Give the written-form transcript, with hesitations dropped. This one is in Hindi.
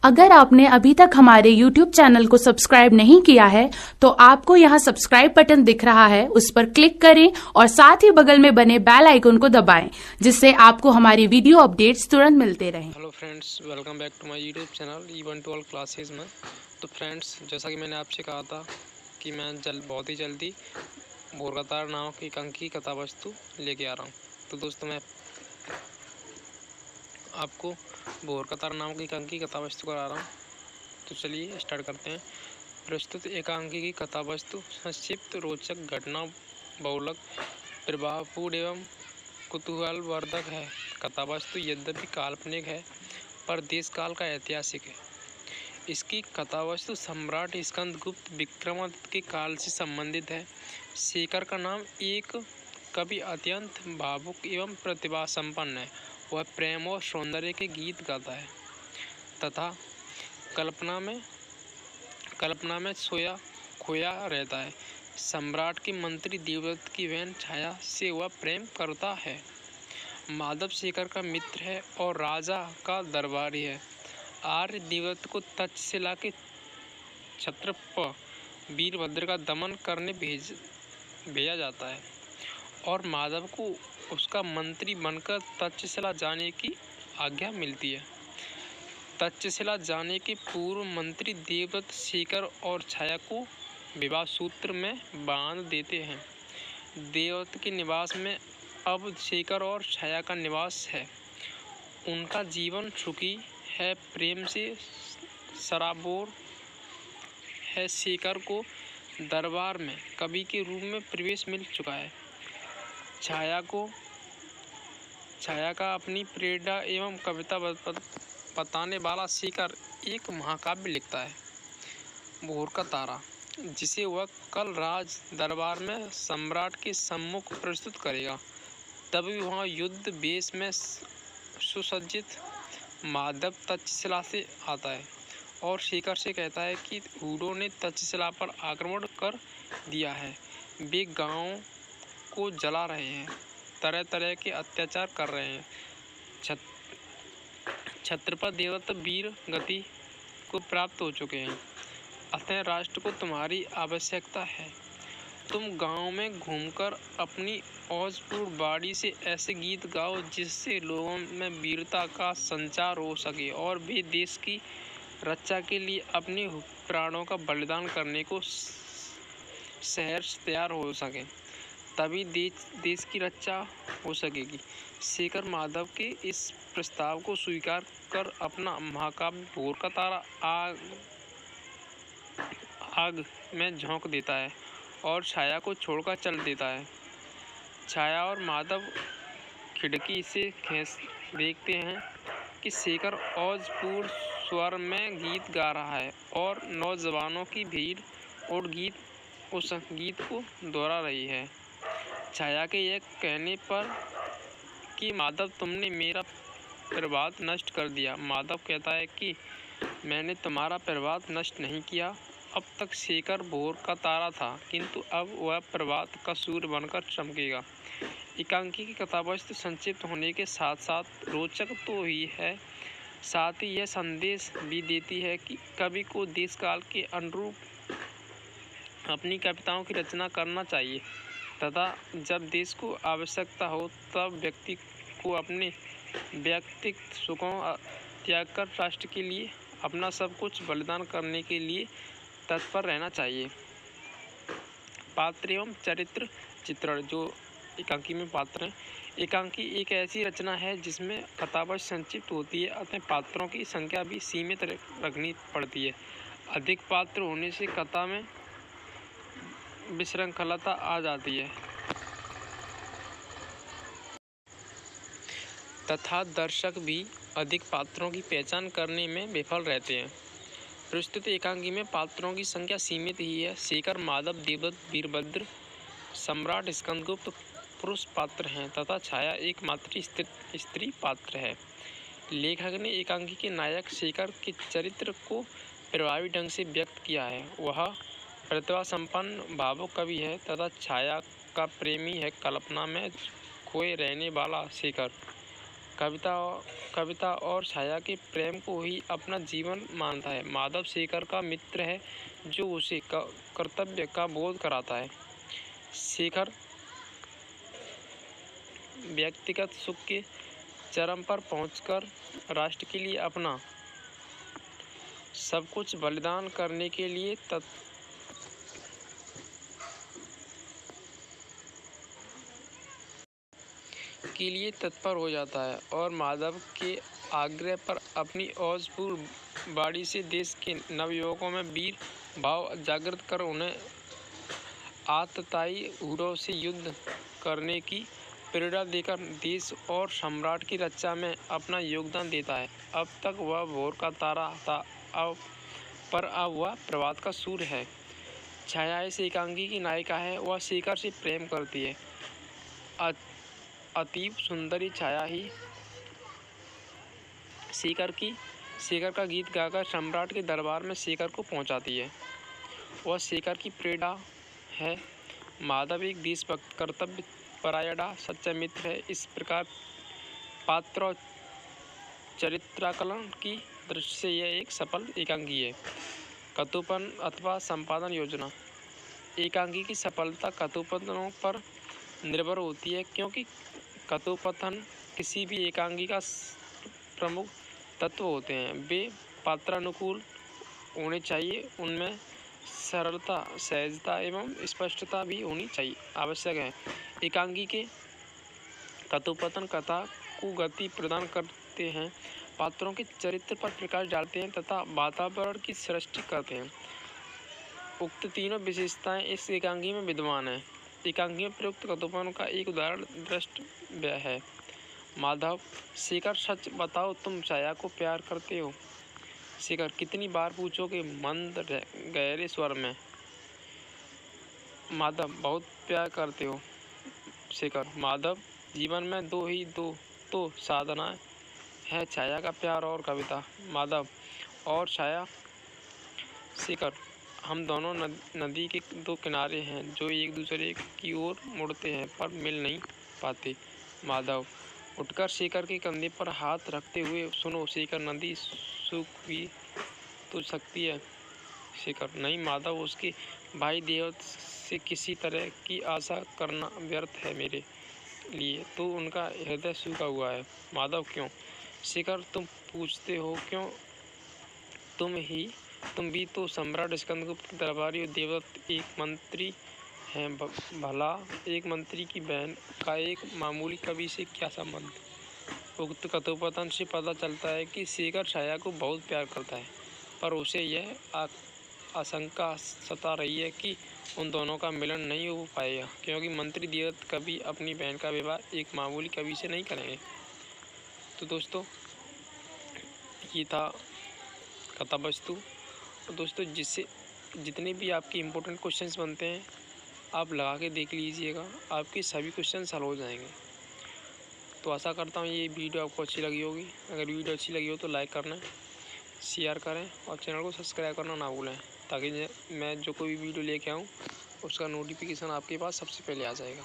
अगर आपने अभी तक हमारे YouTube चैनल को सब्सक्राइब नहीं किया है तो आपको यहाँ सब्सक्राइब बटन दिख रहा है, उस पर क्लिक करें और साथ ही बगल में बने बेल आइकन को दबाएं, जिससे आपको हमारी वीडियो अपडेट्स तुरंत मिलते रहें। Hello friends, welcome back to my YouTube channel E1 to All classes में। तो फ्रेंड्स, जैसा कि मैंने आपसे कहा था कि मैं बहुत ही जल्दी भोरकतार नामक एक अंक की कथा वस्तु लेके आ रहा हूँ। तो दोस्तों, मैं आपको भोरकतार नामक एक अंक की कथा वस्तु करा रहा हूँ। तो चलिए स्टार्ट करते हैं। प्रस्तुत एकांकी की कथा वस्तु संक्षिप्त, रोचक, घटना बहुलक, प्रभावपूर्ण एवं कुतूहलवर्धक है। कथा वस्तु यद्यपि काल्पनिक है पर देश काल का ऐतिहासिक है। इसकी कथा वस्तु सम्राट स्कंदगुप्त विक्रमादित्य के काल से संबंधित है। शेखर का नाम एक कवि अत्यंत भावुक एवं प्रतिभा संपन्न है। वह प्रेम और सौंदर्य के गीत गाता है तथा कल्पना में सोया खोया रहता है। सम्राट के मंत्री देवदत्त की बहन छाया से वह प्रेम करता है। माधव शेखर का मित्र है और राजा का दरबारी है। आर्य देवदत्त को तक्षशिला के क्षत्रप वीरभद्र का दमन करने भेजा जाता है और माधव को उसका मंत्री बनकर तक्षशिला जाने की आज्ञा मिलती है। तक्षशिला जाने के पूर्व मंत्री देवदत्त शेखर और छाया को विवाह सूत्र में बांध देते हैं। देवदत्त के निवास में अब शेखर और छाया का निवास है। उनका जीवन सुखी है, प्रेम से सराबोर है। शेखर को दरबार में कवि के रूप में प्रवेश मिल चुका है। छाया का अपनी प्रेरणा एवं कविता बताने वाला शेखर एक महाकाव्य लिखता है, भोर का तारा, जिसे वह कल राज दरबार में सम्राट के सम्मुख प्रस्तुत करेगा। तभी वहाँ युद्ध वेश में सुसज्जित माधव तक्षशिला से आता है और शेखर से कहता है कि हूणों ने तक्षशिला पर आक्रमण कर दिया है। वे गांव को जला रहे हैं, तरह तरह के अत्याचार कर रहे हैं। छत्रपति देवदत्त वीर गति को प्राप्त हो चुके हैं, अतः राष्ट्र को तुम्हारी आवश्यकता है। तुम गांव में घूमकर अपनी औजपूर्ण बाड़ी से ऐसे गीत गाओ जिससे लोगों में वीरता का संचार हो सके और वे देश की रक्षा के लिए अपने प्राणों का बलिदान करने को सहर्ष तैयार हो सके। तभी देश की रक्षा हो सकेगी। शेखर माधव के इस प्रस्ताव को स्वीकार कर अपना महाकाव्य भोर का तारा आग में झोंक देता है और छाया को छोड़कर चल देता है। छाया और माधव खिड़की से देखते हैं कि शेखर औजपूर्ण स्वर में गीत गा रहा है और नौजवानों की भीड़ उस गीत को दोहरा रही है। छाया के यह कहने पर कि माधव, तुमने मेरा प्रभात नष्ट कर दिया। माधव कहता है कि मैंने तुम्हारा प्रभात नष्ट नहीं किया। अब तक शेखर भोर का तारा था, किंतु अब वह प्रभात का सूर्य बनकर चमकेगा। एकांकी की कथावस्तु संक्षिप्त होने के साथ साथ रोचक तो ही है, साथ ही यह संदेश भी देती है कि कवि को देश काल के अनुरूप अपनी कविताओं की रचना करना चाहिए तथा जब देश को आवश्यकता हो तब व्यक्ति को अपने व्यक्तिगत सुखों त्याग कर राष्ट्र के लिए अपना सब कुछ बलिदान करने के लिए तत्पर रहना चाहिए। पात्र एवं चरित्र चित्रण, जो एकांकी में पात्र हैं। एकांकी एक ऐसी रचना है जिसमें कथावस्तु संक्षिप्त होती है, अतः पात्रों की संख्या भी सीमित रखनी पड़ती है। अधिक पात्र होने से कथा में विशृंखलता आ जाती है तथा दर्शक भी अधिक पात्रों की पहचान करने में विफल रहते हैं। प्रस्तुत एकांकी में पात्रों की संख्या सीमित ही है। शेखर, माधव, देवदत्त, वीरभद्र, सम्राट स्कंदगुप्त पुरुष पात्र हैं तथा छाया एकमात्र स्त्री पात्र है। लेखक ने एकांकी के नायक शेखर के चरित्र को प्रभावी ढंग से व्यक्त किया है। वह प्रतिभा संपन्न भावुक कवि है तथा छाया का प्रेमी है। कल्पना में खोए रहने वाला शेखर कविता और छाया के प्रेम को ही अपना जीवन मानता है। माधव शेखर का मित्र है जो उसे कर्तव्य का बोध कराता है। शेखर व्यक्तिगत सुख के चरम पर पहुंचकर राष्ट्र के लिए अपना सब कुछ बलिदान करने के लिए तत्पर हो जाता है और माधव के आग्रह पर अपनी ओजपूर्ण वाणी से देश के नवयुवकों में वीर भाव जागृत कर उन्हें आतताई हुरों से युद्ध करने की प्रेरणा देकर देश और सम्राट की रक्षा में अपना योगदान देता है। अब तक वह भोर का तारा था, अब वह प्रभात का सूर्य है। छाया इस एकांकी की नायिका है। वह शेखर से प्रेम करती है। अतीब सुंदरी छाया ही शेखर का गीत गाकर सम्राट के दरबार में शेखर को पहुंचाती है। वह शेखर की प्रेरणा है। माधव एक देशभक्त कर्तव्य परायणा सच्चा मित्र है। इस प्रकार पात्र और चरित्राकलन की दृष्टि से यह एक सफल एकांकी है। कथोपन अथवा संपादन योजना। एकांकी की सफलता कथोपनों पर निर्भर होती है, क्योंकि कथोपथन किसी भी एकांकी का प्रमुख तत्व होते हैं। वे पात्रानुकूल होने चाहिए, उनमें सरलता, सहजता एवं स्पष्टता भी होनी चाहिए आवश्यक है। एकांकी के कथोपतन कथा को गति प्रदान करते हैं, पात्रों के चरित्र पर प्रकाश डालते हैं तथा वातावरण की सृष्टि करते हैं। उक्त तीनों विशेषताएं इस एकांकी में विद्यमान हैं। एकांकी में प्रयुक्त कथोपन का एक उदाहरण द्रष्टव्य है। माधव: शेखर, सच बताओ, तुम छाया को प्यार करते हो? शेखर: कितनी बार पूछोगे? मंद गहरे स्वर में। माधव: बहुत प्यार करते हो? शेखर: माधव, जीवन में दो तो साधना है, छाया का प्यार और कविता। माधव: और छाया? शेखर: हम दोनों नदी के दो किनारे हैं जो एक दूसरे की ओर मुड़ते हैं पर मिल नहीं पाते। माधव उठकर शेखर के कंधे पर हाथ रखते हुए: सुनो शेखर, नदी सूख भी तो सकती है। शेखर: नहीं माधव, उसके भाई देवत से किसी तरह की आशा करना व्यर्थ है मेरे लिए, तो उनका हृदय सूखा हुआ है। माधव: क्यों? शेखर: तुम पूछते हो क्यों? तुम भी तो सम्राट स्कंदगुप्त दरबारी हो। देवदत्त एक मंत्री हैं, भला एक मंत्री की बहन का एक मामूली कवि से क्या संबंध? उक्त कथोपकथन से पता चलता है कि शेखर छाया को बहुत प्यार करता है, पर उसे यह आशंका सता रही है कि उन दोनों का मिलन नहीं हो पाएगा, क्योंकि मंत्री देवदत्त कभी अपनी बहन का विवाह एक मामूली कवि से नहीं करेंगे। तो दोस्तों, ये था कथा वस्तु। तो दोस्तों, जितने भी आपके इम्पोर्टेंट क्वेश्चंस बनते हैं आप लगा के देख लीजिएगा, आपके सभी क्वेश्चन हल हो जाएंगे। तो आशा करता हूँ ये वीडियो आपको अच्छी लगी होगी। अगर वीडियो अच्छी लगी हो तो लाइक करना, शेयर करें और चैनल को सब्सक्राइब करना ना भूलें, ताकि मैं जो कोई वीडियो लेके आऊँ उसका नोटिफिकेशन आपके पास सबसे पहले आ जाएगा।